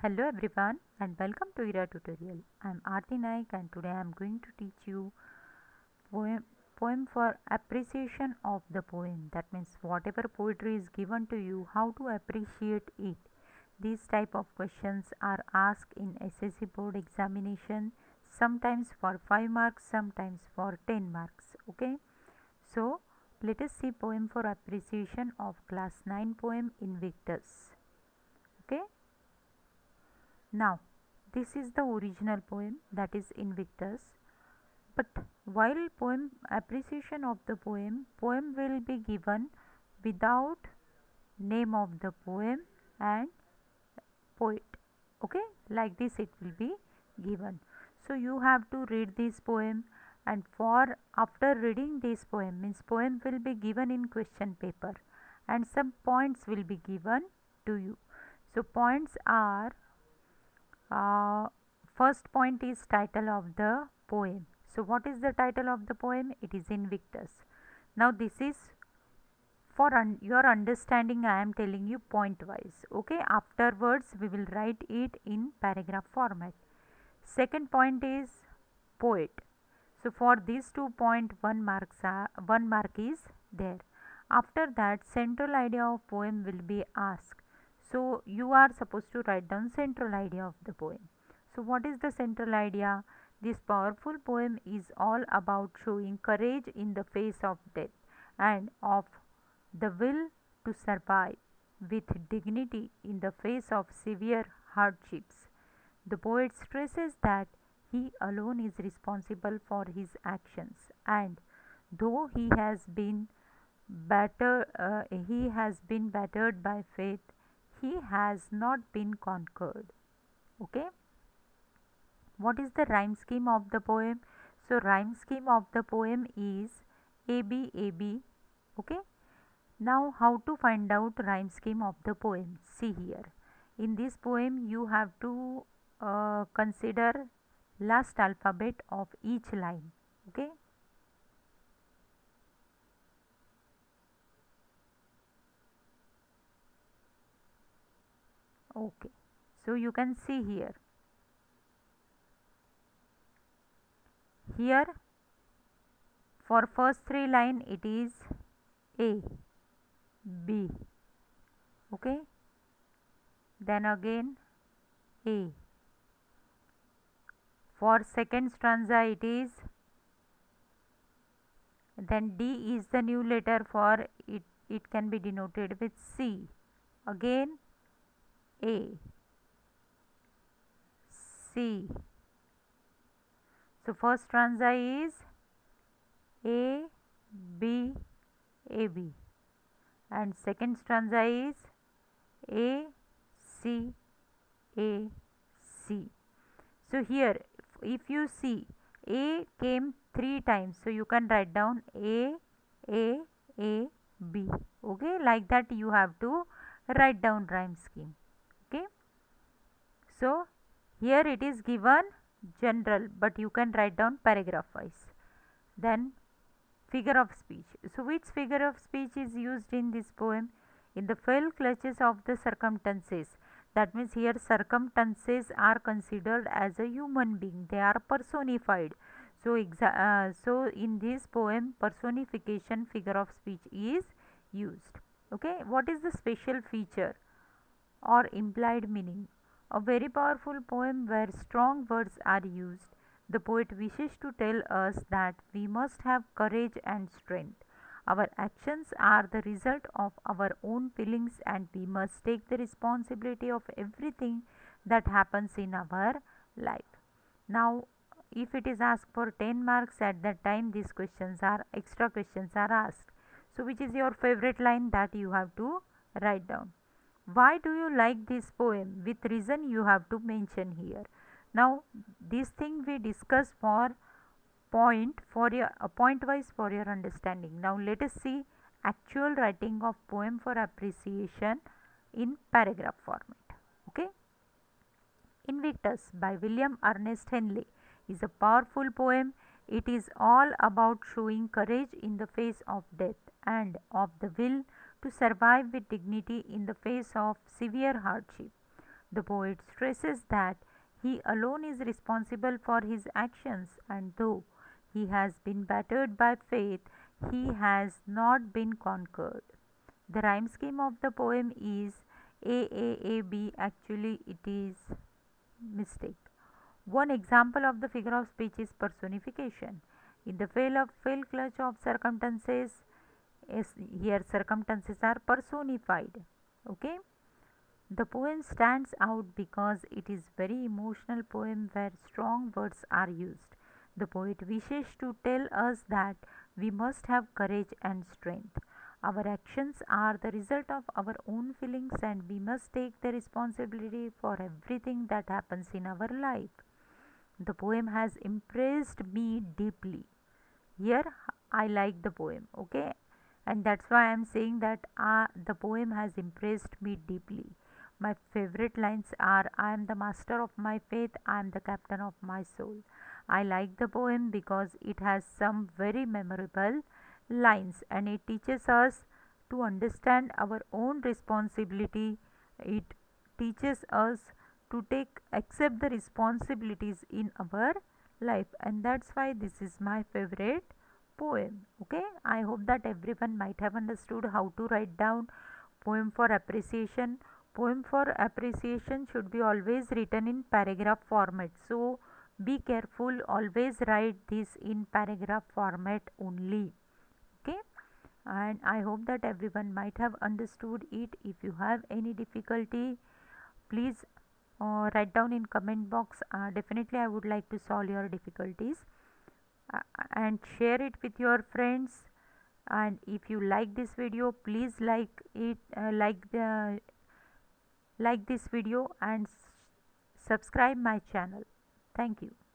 Hello everyone and welcome to Ira tutorial. I am Aarti Naik and today I am going to teach you poem for appreciation of the poem. That means whatever poetry is given to you, how to appreciate it. These type of questions are asked in SSC board examination, sometimes for 5 marks, sometimes for 10 marks. Okay. So let us see poem for appreciation of class 9 poem Invictus. Okay. Now, this is the original poem, that is Invictus. But while poem appreciation of the poem will be given without name of the poem and poet. Okay, like this it will be given. So you have to read this poem, and for after reading this poem means poem will be given in question paper and some points will be given to you. So points are first point is title of the poem. So what is the title of the poem? It is Invictus. Now this is for your understanding. I am telling you point wise. Okay, afterwards we will write it in paragraph format. Second point is poet. So for these 2 point 1 marks are 1 mark is there. After that central idea of poem will be asked. So you are supposed to write down central idea of the poem. So what is the central idea? This powerful poem is all about showing courage in the face of death and of the will to survive with dignity in the face of severe hardships. The poet stresses that he alone is responsible for his actions, and though he has been battered by fate, he has not been conquered. Okay. What is the rhyme scheme of the poem? So rhyme scheme of the poem is AB AB. Okay. Now how to find out rhyme scheme of the poem? See here. In this poem you have to consider last alphabet of each line. Okay. Okay. So you can see here. Here for first 3 line it is A, B. Okay. Then again A. For second stanza it is, then D is the new letter for it, it can be denoted with C. Again A, C. So first stanza is A, B, A, B, and second stanza is A, C, A, C. So here if you see A came 3 times, so you can write down A, A, A, B. Okay, like that you have to write down rhyme scheme. Okay. So here it is given general, but you can write down paragraph wise. Then figure of speech. So which figure of speech is used in this poem? In the fell clutches of the circumstances. That means here circumstances are considered as a human being. They are personified. So in this poem personification figure of speech is used. Okay. What is the special feature or implied meaning? A very powerful poem where strong words are used. The poet wishes to tell us that we must have courage and strength. Our actions are the result of our own feelings, and we must take the responsibility of everything that happens in our life. Now, if it is asked for 10 marks at that time, these questions are extra questions are asked. So, which is your favorite line that you have to write down? Why do you like this poem? With reason you have to mention here. Now this thing we discuss for point wise for your understanding. Now let us see actual writing of poem for appreciation in paragraph format. Okay. Invictus by William Ernest Henley is a powerful poem. It is all about showing courage in the face of death and of the will to survive with dignity in the face of severe hardship. The poet stresses that he alone is responsible for his actions, and though he has been battered by fate, he has not been conquered. The rhyme scheme of the poem is A, actually it is mistake. One example of the figure of speech is personification. In the fell clutch of circumstances, is here circumstances are personified. Okay. The poem stands out because it is very emotional poem where strong words are used. The poet wishes to tell us that we must have courage and strength. Our actions are the result of our own feelings and we must take the responsibility for everything that happens in our life. The poem has impressed me deeply. Here I like the poem, okay? And that's why I'm saying that the poem has impressed me deeply. My favorite lines are I am the master of my faith, I am the captain of my soul. I like the poem because it has some very memorable lines and it teaches us to understand our own responsibility. It teaches us to take accept the responsibilities in our life, and that's why this is my favorite poem. Okay, I hope that everyone might have understood how to write down poem for appreciation. Poem for appreciation should be always written in paragraph format, so be careful, always write this in paragraph format only. Okay, and I hope that everyone might have understood it. If you have any difficulty, please write down in comment box. Definitely I would like to solve your difficulties, uh, and share it with your friends. And if you like this video, please like it, like this video and subscribe my channel. Thank you.